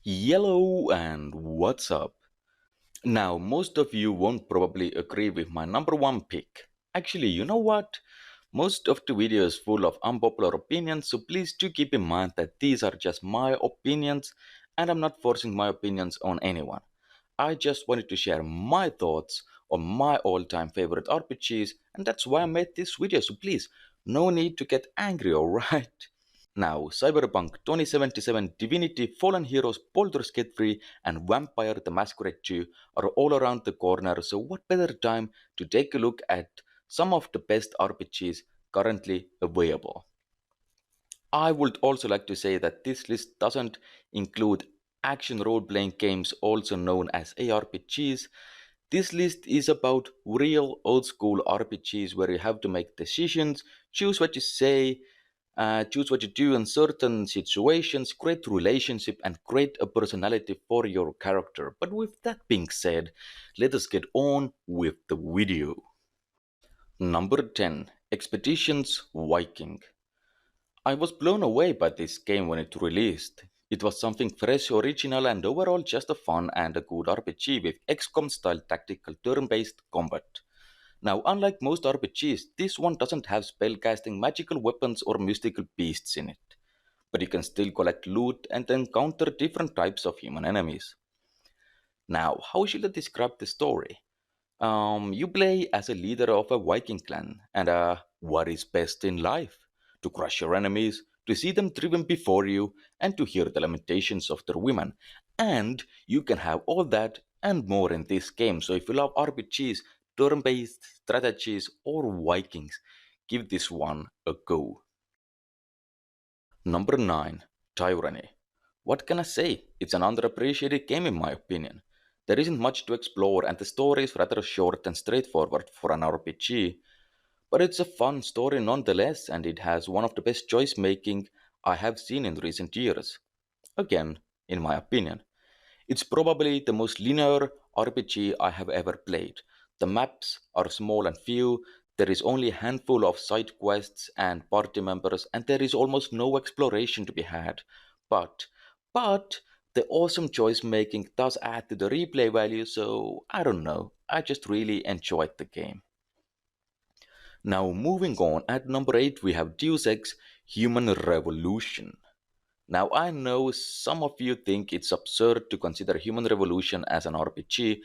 Yellow and what's up? Now, most of you won't probably agree with my number one pick. Actually, you know what? Most of the video is full of unpopular opinions, so please do keep in mind that these are just my opinions and I'm not forcing my opinions on anyone. I just wanted to share my thoughts on my all-time favorite RPGs and that's why I made this video, so please, no need to get angry, alright? Now, Cyberpunk 2077, Divinity, Fallen Heroes, Baldur's Gate 3, and Vampire the Masquerade 2 are all around the corner, so what better time to take a look at some of the best RPGs currently available. I would also like to say that this list doesn't include action role-playing games also known as ARPGs. This list is about real old-school RPGs where you have to make decisions, choose what you say, choose what you do in certain situations, create relationship and create a personality for your character. But with that being said, let us get on with the video. Number 10. Expeditions Viking. I was blown away by this game when it released. It was something fresh, original, and overall just a fun and a good RPG with XCOM style tactical turn based combat. Now, unlike most RPGs, this one doesn't have spellcasting, magical weapons, or mystical beasts in it. But you can still collect loot and encounter different types of human enemies. Now, how should I describe the story? You play as a leader of a Viking clan, and what is best in life? To crush your enemies, to see them driven before you, and to hear the lamentations of their women. And you can have all that and more in this game. So if you love RPGs, turn-based strategies, or Vikings, give this one a go. Number 9. Tyranny. What can I say? It's an underappreciated game in my opinion. There isn't much to explore and the story is rather short and straightforward for an RPG, but it's a fun story nonetheless and it has one of the best choice making I have seen in recent years. Again, in my opinion. It's probably the most linear RPG I have ever played. The maps are small and few, there is only a handful of side quests and party members, and there is almost no exploration to be had. But, but, the awesome choice making does add to the replay value, so I don't know. I just really enjoyed the game. Now, moving on, at number 8 we have Deus Ex Human Revolution. Now, I know some of you think it's absurd to consider Human Revolution as an RPG,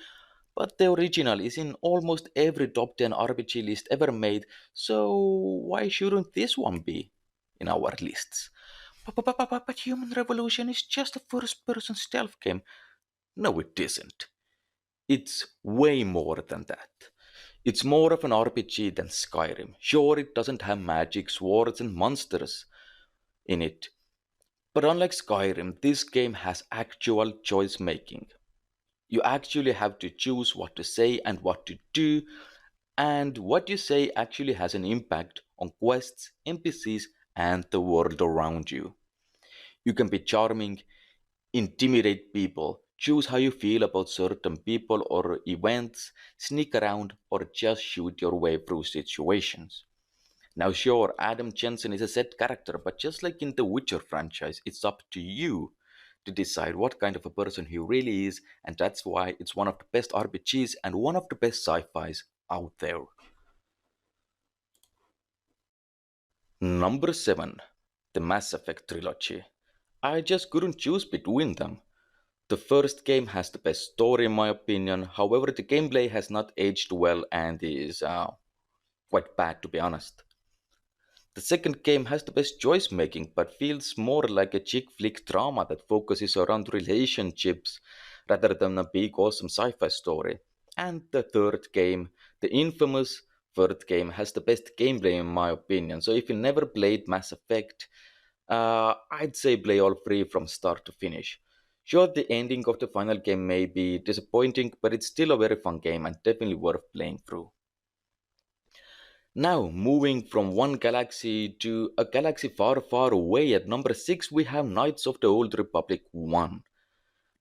but the original is in almost every top 10 RPG list ever made, so why shouldn't this one be in our lists? But Human Revolution is just a first person stealth game. No, it isn't. It's way more than that. It's more of an RPG than Skyrim. Sure, it doesn't have magic, swords, and monsters in it, but unlike Skyrim, this game has actual choice making. You actually have to choose what to say and what to do, and what you say actually has an impact on quests, NPCs, and the world around you. You can be charming, intimidate people, choose how you feel about certain people or events, sneak around, or just shoot your way through situations. Now, sure, Adam Jensen is a set character, but just like in the Witcher franchise, it's up to you to decide what kind of a person he really is, and that's why it's one of the best RPGs and one of the best sci fis out there. Number 7. The Mass Effect Trilogy. I just couldn't choose between them. The first game has the best story in my opinion, however, the gameplay has not aged well and is quite bad to be honest. The second game has the best choice making, but feels more like a chick flick drama that focuses around relationships rather than a big awesome sci fi story. And the third game, the infamous third game, has the best gameplay in my opinion. So if you never played Mass Effect, I'd say play all three from start to finish. Sure, the ending of the final game may be disappointing, but it's still a very fun game and definitely worth playing through. Now, moving from one galaxy to a galaxy far, far away, at number 6 we have Knights of the Old Republic 1.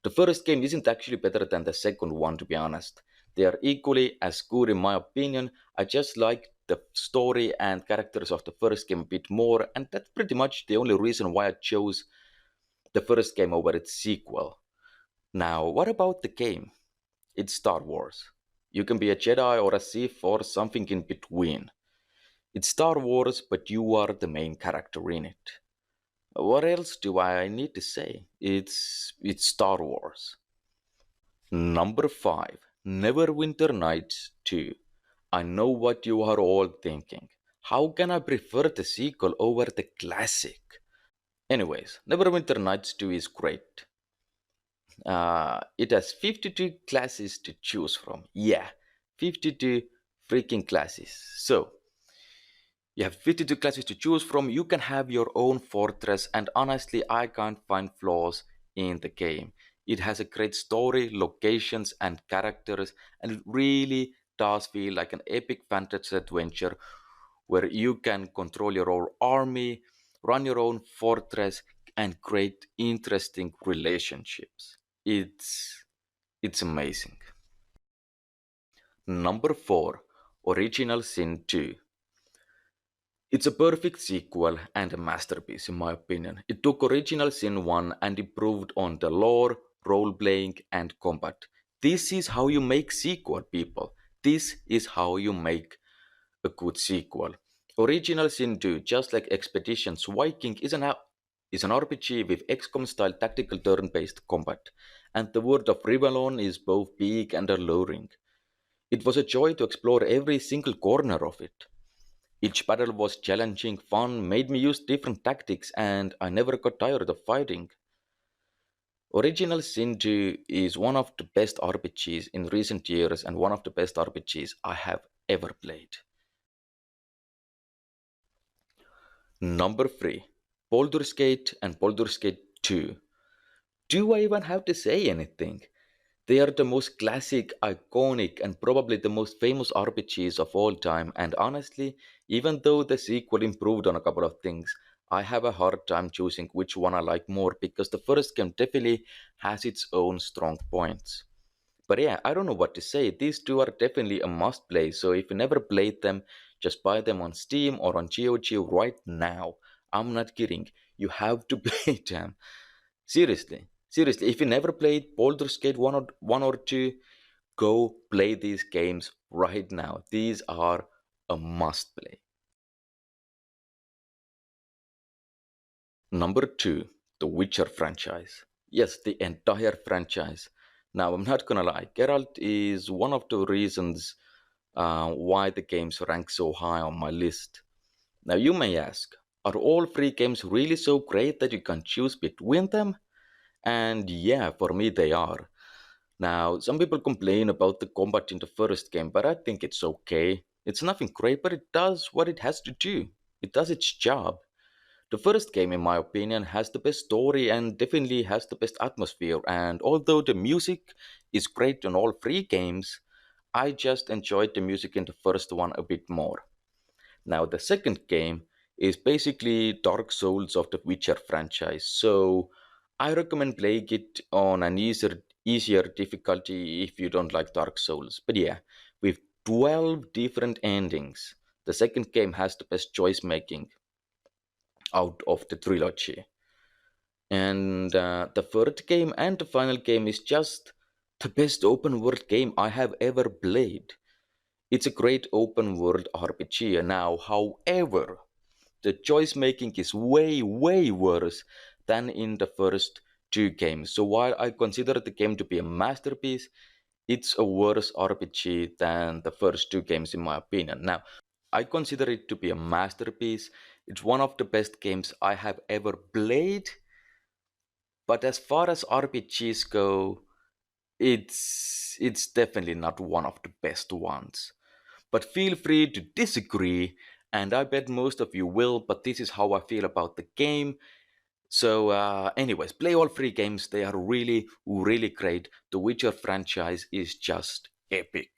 The first game isn't actually better than the second one, to be honest. They are equally as good in my opinion. I just like the story and characters of the first game a bit more, and that's pretty much the only reason why I chose the first game over its sequel. Now, what about the game? It's Star Wars. You can be a Jedi or a Sith or something in between. It's Star Wars, but you are the main character in it. What else do I need to say? It's Star Wars. Number 5. Neverwinter Nights 2. I know what you are all thinking. How can I prefer the sequel over the classic? Anyways, Neverwinter Nights 2 is great. It has 52 classes to choose from. Yeah, 52 freaking classes. So, you have 52 classes to choose from. You can have your own fortress, and honestly, I can't find flaws in the game. It has a great story, locations, and characters, and it really does feel like an epic fantasy adventure where you can control your own army, run your own fortress, and create interesting relationships. It's amazing. Number 4. Original Sin 2. It's a perfect sequel and a masterpiece, in my opinion. It took original Sin 1 and improved on the lore, role playing, and combat. This is how you make sequel, people. This is how you make a good sequel. Original Sin 2, just like Expeditions Viking, is an RPG with XCOM style tactical turn based combat, and the world of Rivalon is both big and alluring. It was a joy to explore every single corner of it. Each battle was challenging, fun, made me use different tactics, and I never got tired of fighting. Original Sin 2 is one of the best RPGs in recent years and one of the best RPGs I have ever played. Number 3. Baldur's Gate and Baldur's Gate 2. Do I even have to say anything? They are the most classic, iconic, and probably the most famous RPGs of all time, and honestly, even though the sequel improved on a couple of things, I have a hard time choosing which one I like more because the first game definitely has its own strong points. But yeah, I don't know what to say. These two are definitely a must play, so if you never played them, just buy them on Steam or on GOG right now. I'm not kidding. You have to play them. Seriously, if you never played Baldur's Gate 1 or 2, go play these games right now. These are a must play. Number 2, the Witcher franchise. Yes, the entire franchise. Now, I'm not gonna lie, Geralt is one of the reasons why the games rank so high on my list. Now, you may ask, are all three games really so great that you can choose between them? And yeah, for me, they are. Now, some people complain about the combat in the first game, but I think it's okay. It's nothing great, but it does what it has to do. It does its job. The first game, in my opinion, has the best story and definitely has the best atmosphere. And although the music is great in all three games, I just enjoyed the music in the first one a bit more. Now, the second game is basically Dark Souls of the Witcher franchise, so I recommend playing it on an easier difficulty if you don't like Dark Souls. But yeah, with 12 different endings, the second game has the best choice making out of the trilogy. And the third game and the final game is just the best open world game I have ever played. It's a great open world RPG now, however, the choice making is way worse than in the first two games. So while I consider the game to be a masterpiece, it's a worse RPG than the first two games in my opinion. Now, I consider it to be a masterpiece. It's one of the best games I have ever played, but as far as RPGs go, it's definitely not one of the best ones. But feel free to disagree, and I bet most of you will, but this is how I feel about the game. So, anyways, play all three games. They are really great. The Witcher franchise is just epic.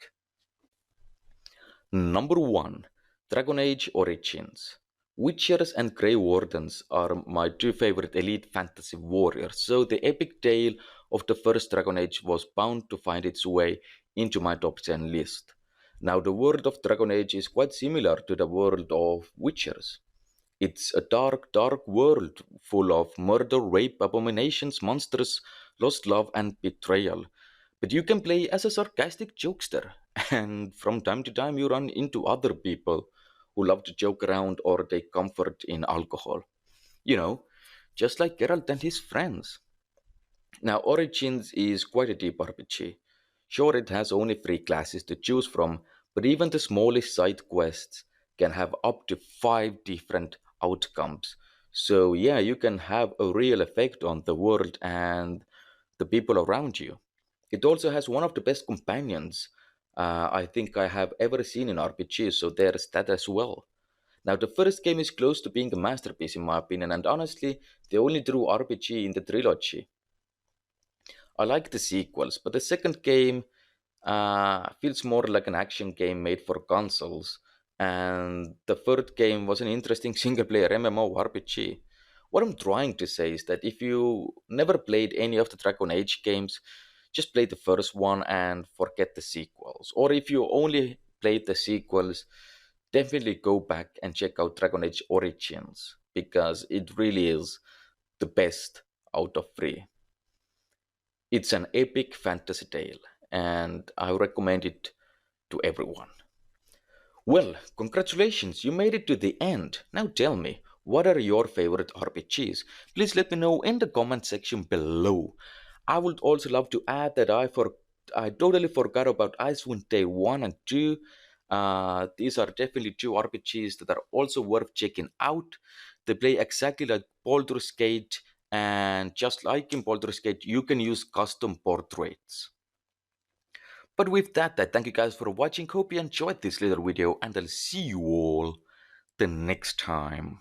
Number 1, Dragon Age Origins. Witchers and Grey Wardens are my two favorite elite fantasy warriors, so the epic tale of the first Dragon Age was bound to find its way into my top 10 list. Now, the world of Dragon Age is quite similar to the world of Witchers. It's a dark, dark world full of murder, rape, abominations, monsters, lost love, and betrayal. But you can play as a sarcastic jokester, and from time to time you run into other people who love to joke around or take comfort in alcohol. You know, just like Geralt and his friends. Now, Origins is quite a deep RPG. Sure, it has only three classes to choose from, but even the smallest side quests can have up to five different outcomes. So, yeah, you can have a real effect on the world and the people around you. It also has one of the best companions I think I have ever seen in RPGs, so there's that as well. Now, the first game is close to being a masterpiece in my opinion, and honestly, the only true RPG in the trilogy. I like the sequels, but the second game feels more like an action game made for consoles. And the third game was an interesting single player MMORPG. What I'm trying to say is that if you never played any of the Dragon Age games, just play the first one and forget the sequels. Or if you only played the sequels, definitely go back and check out Dragon Age Origins because it really is the best out of three. It's an epic fantasy tale, and I recommend it to everyone. Well, congratulations, you made it to the end. Now tell me, what are your favorite RPGs? Please let me know in the comment section below. I would also love to add that I totally forgot about Icewind Dale 1 and 2. These are definitely two RPGs that are also worth checking out. They play exactly like Baldur's Gate, and just like in Baldur's Gate, you can use custom portraits. But with that, I thank you guys for watching. Hope you enjoyed this little video, and I'll see you all the next time.